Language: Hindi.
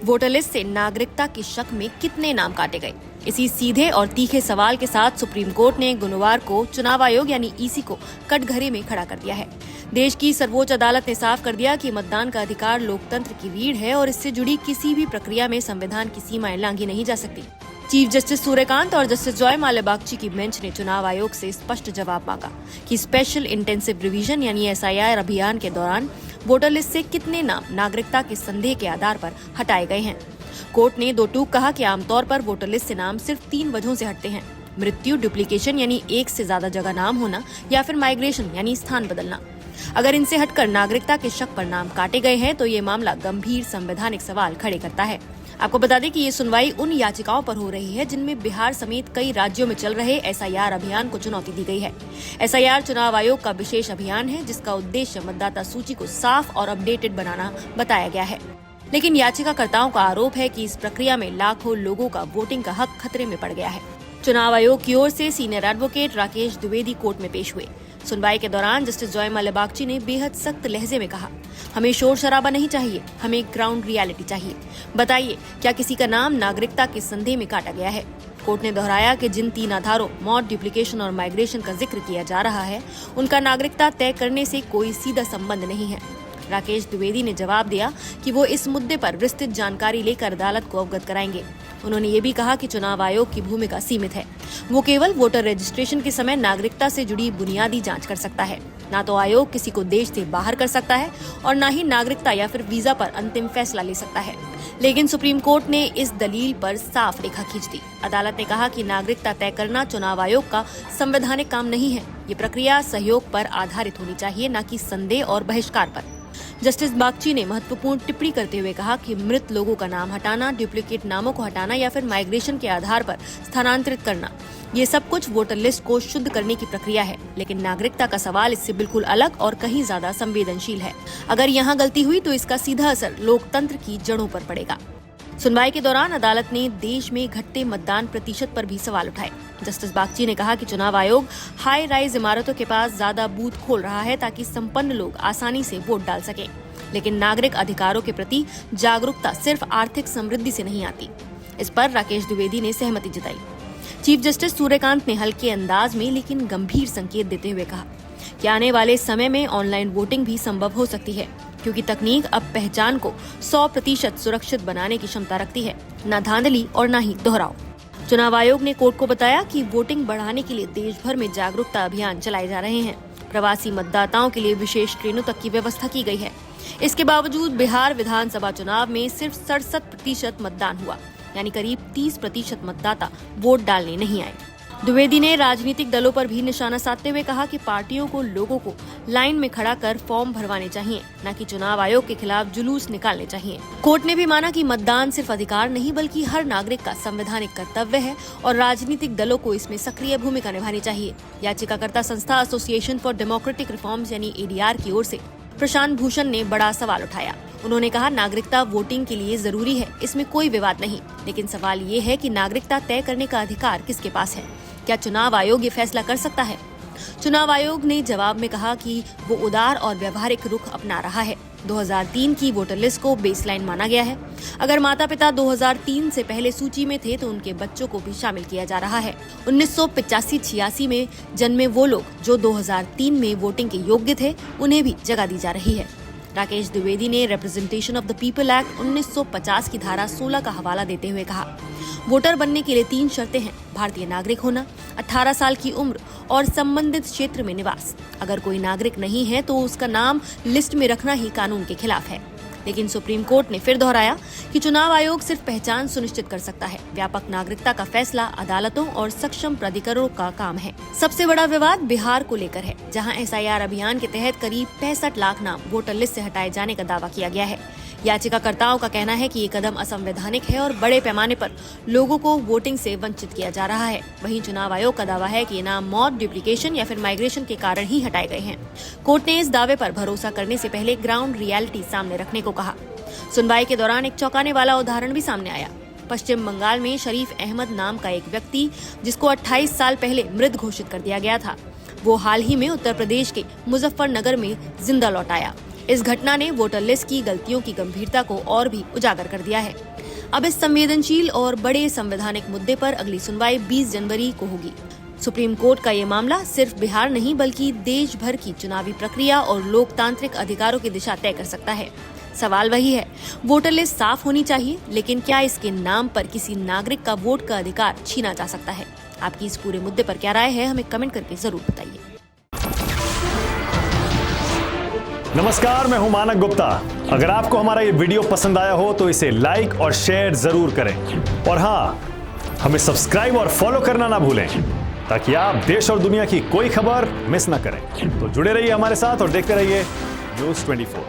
वोटर लिस्ट से नागरिकता के शक में कितने नाम काटे गए? इसी सीधे और तीखे सवाल के साथ सुप्रीम कोर्ट ने गुरुवार को चुनाव आयोग यानी ईसी को कटघरे में खड़ा कर दिया है। देश की सर्वोच्च अदालत ने साफ कर दिया कि मतदान का अधिकार लोकतंत्र की रीढ़ है और इससे जुड़ी किसी भी प्रक्रिया में संविधान की सीमाएं लांघी नहीं जा सकती। चीफ जस्टिस सूर्यकांत और जस्टिस जॉय माल्यबागची की बेंच ने चुनाव आयोग से स्पष्ट जवाब मांगा कि स्पेशल इंटेंसिव रिवीजन यानी एसआईआर अभियान के दौरान वोटर लिस्ट से कितने नाम नागरिकता के संदेह के आधार पर हटाए गए हैं। कोर्ट ने दो टूक कहा कि आमतौर पर वोटर लिस्ट से नाम सिर्फ 3 वजहों से हटते हैं: मृत्यु, डुप्लीकेशन यानी एक से ज्यादा जगह नाम होना, या फिर माइग्रेशन यानी स्थान बदलना। अगर इनसे हटकर नागरिकता के शक पर नाम काटे गए हैं तो ये मामला गंभीर संवैधानिक सवाल खड़े करता है। आपको बता दें कि ये सुनवाई उन याचिकाओं पर हो रही है जिनमें बिहार समेत कई राज्यों में चल रहे एसआईआर अभियान को चुनौती दी गई है। एसआईआर चुनाव आयोग का विशेष अभियान है जिसका उद्देश्य मतदाता सूची को साफ और अपडेटेड बनाना बताया गया है। लेकिन याचिकाकर्ताओं का आरोप है कि इस प्रक्रिया में लाखों लोगों का वोटिंग का हक खतरे में पड़ गया है। चुनाव आयोग की ओर से senior advocate Rakesh Dwivedi court में पेश हुए। सुनवाई के दौरान जस्टिस जॉय माल्यबागची ने बेहद सख्त लहजे में कहा, हमें शोर शराबा नहीं चाहिए, हमें ग्राउंड रियलिटी चाहिए। बताइए, क्या किसी का नाम नागरिकता के संदेह में काटा गया है? कोर्ट ने दोहराया कि जिन 3 आधारों मौत, डुप्लीकेशन और माइग्रेशन का जिक्र किया जा रहा है, उनका नागरिकता तय करने से कोई सीधा संबंध नहीं है। राकेश द्विवेदी ने जवाब दिया कि वो इस मुद्दे पर विस्तृत जानकारी लेकर अदालत को अवगत कराएंगे। उन्होंने ये भी कहा कि चुनाव आयोग की भूमिका सीमित है। वो केवल वोटर रजिस्ट्रेशन के समय नागरिकता से जुड़ी बुनियादी जांच कर सकता है। ना तो आयोग किसी को देश से बाहर कर सकता है और ना ही नागरिकता या फिर वीजा पर अंतिम फैसला ले सकता है। लेकिन सुप्रीम कोर्ट ने इस दलील पर साफ रेखा खींच दी। अदालत ने कहा कि नागरिकता तय करना चुनाव आयोग का संवैधानिक काम नहीं है। ये प्रक्रिया सहयोग पर आधारित होनी चाहिए, न कि संदेह और बहिष्कार पर। जस्टिस बागची ने महत्वपूर्ण टिप्पणी करते हुए कहा कि मृत लोगों का नाम हटाना, डुप्लीकेट नामों को हटाना या फिर माइग्रेशन के आधार पर स्थानांतरित करना, ये सब कुछ वोटर लिस्ट को शुद्ध करने की प्रक्रिया है। लेकिन नागरिकता का सवाल इससे बिल्कुल अलग और कहीं ज्यादा संवेदनशील है। अगर यहाँ गलती हुई तो इसका सीधा असर लोकतंत्र की जड़ों पर पड़ेगा। सुनवाई के दौरान अदालत ने देश में घटते मतदान प्रतिशत पर भी सवाल उठाए। जस्टिस बागची ने कहा कि चुनाव आयोग हाई राइज इमारतों के पास ज्यादा बूथ खोल रहा है ताकि संपन्न लोग आसानी से वोट डाल सकें। लेकिन नागरिक अधिकारों के प्रति जागरूकता सिर्फ आर्थिक समृद्धि से नहीं आती। इस पर राकेश द्विवेदी ने सहमति जताई। चीफ जस्टिस सूर्यकांत ने हल्के अंदाज में लेकिन गंभीर संकेत देते हुए कहा कि आने वाले समय में ऑनलाइन वोटिंग भी संभव हो सकती है, क्योंकि तकनीक अब पहचान को 100% सुरक्षित बनाने की क्षमता रखती है, न धांधली और न ही दोहराव। चुनाव आयोग ने कोर्ट को बताया कि वोटिंग बढ़ाने के लिए देश भर में जागरूकता अभियान चलाए जा रहे हैं। प्रवासी मतदाताओं के लिए विशेष ट्रेनों तक की व्यवस्था की गई है। इसके बावजूद बिहार विधानसभा चुनाव में सिर्फ 67% मतदान हुआ, यानी करीब 30% मतदाता वोट डालने नहीं आए। द्विवेदी ने राजनीतिक दलों पर भी निशाना साधते हुए कहा कि पार्टियों को लोगों को लाइन में खड़ा कर फॉर्म भरवाने चाहिए, न कि चुनाव आयोग के खिलाफ जुलूस निकालने चाहिए। कोर्ट ने भी माना कि मतदान सिर्फ अधिकार नहीं बल्कि हर नागरिक का संवैधानिक कर्तव्य है और राजनीतिक दलों को इसमें सक्रिय भूमिका निभानी चाहिए। याचिकाकर्ता संस्था एसोसिएशन फॉर डेमोक्रेटिक रिफॉर्म्स यानी एडीआर की ओर से प्रशांत भूषण ने बड़ा सवाल उठाया। उन्होंने कहा, नागरिकता वोटिंग के लिए जरूरी है, इसमें कोई विवाद नहीं, लेकिन सवाल ये है कि नागरिकता तय करने का अधिकार किसके पास है? क्या चुनाव आयोग ये फैसला कर सकता है? चुनाव आयोग ने जवाब में कहा कि वो उदार और व्यवहारिक रुख अपना रहा है। 2003 की वोटर लिस्ट को बेसलाइन माना गया है। अगर माता पिता 2003 से पहले सूची में थे तो उनके बच्चों को भी शामिल किया जा रहा है। 1985-86 में जन्मे वो लोग जो 2003 में वोटिंग के योग्य थे, उन्हें भी जगह दी जा रही है। राकेश द्विवेदी ने representation of the people act 1950 की धारा 16 का हवाला देते हुए कहा, वोटर बनने के लिए 3 शर्तें हैं: भारतीय नागरिक होना, 18 साल की उम्र और संबंधित क्षेत्र में निवास। अगर कोई नागरिक नहीं है तो उसका नाम लिस्ट में रखना ही कानून के खिलाफ है। लेकिन सुप्रीम कोर्ट ने फिर दोहराया कि चुनाव आयोग सिर्फ पहचान सुनिश्चित कर सकता है। व्यापक नागरिकता का फैसला अदालतों और सक्षम प्राधिकरणों का काम है। सबसे बड़ा विवाद बिहार को लेकर है, जहां एसआईआर अभियान के तहत करीब 65 लाख नाम वोटर लिस्ट से हटाए जाने का दावा किया गया है। याचिकाकर्ताओं का कहना है कि ये कदम असंवैधानिक है और बड़े पैमाने पर लोगों को वोटिंग से वंचित किया जा रहा है। वहीं चुनाव आयोग का दावा है कि ये नाम मौत, डुप्लीकेशन या फिर माइग्रेशन के कारण ही हटाए गए हैं। कोर्ट ने इस दावे पर भरोसा करने से पहले ग्राउंड रियलिटी सामने रखने को कहा। सुनवाई के दौरान एक चौंकाने वाला उदाहरण भी सामने आया। पश्चिम बंगाल में शरीफ अहमद नाम का एक व्यक्ति, जिसको 28 साल पहले मृत घोषित कर दिया गया था, वो हाल ही में उत्तर प्रदेश के मुजफ्फरनगर में जिंदा लौट आया। इस घटना ने वोटर लिस्ट की गलतियों की गंभीरता को और भी उजागर कर दिया है। अब इस संवेदनशील और बड़े संवैधानिक मुद्दे पर अगली सुनवाई 20 जनवरी को होगी। सुप्रीम कोर्ट का ये मामला सिर्फ बिहार नहीं बल्कि देश भर की चुनावी प्रक्रिया और लोकतांत्रिक अधिकारों की दिशा तय कर सकता है। सवाल वही है, वोटर लिस्ट साफ होनी चाहिए, लेकिन क्या इसके नाम पर किसी नागरिक का वोट का अधिकार छीना जा सकता है? आपकी इस पूरे मुद्दे पर क्या राय है, हमें कमेंट करके जरूर बताइए। नमस्कार, मैं हूं मानक गुप्ता। अगर आपको हमारा ये वीडियो पसंद आया हो तो इसे लाइक और शेयर जरूर करें, और हाँ, हमें सब्सक्राइब और फॉलो करना ना भूलें ताकि आप देश और दुनिया की कोई खबर मिस ना करें। तो जुड़े रहिए हमारे साथ और देखते रहिए न्यूज़ 24।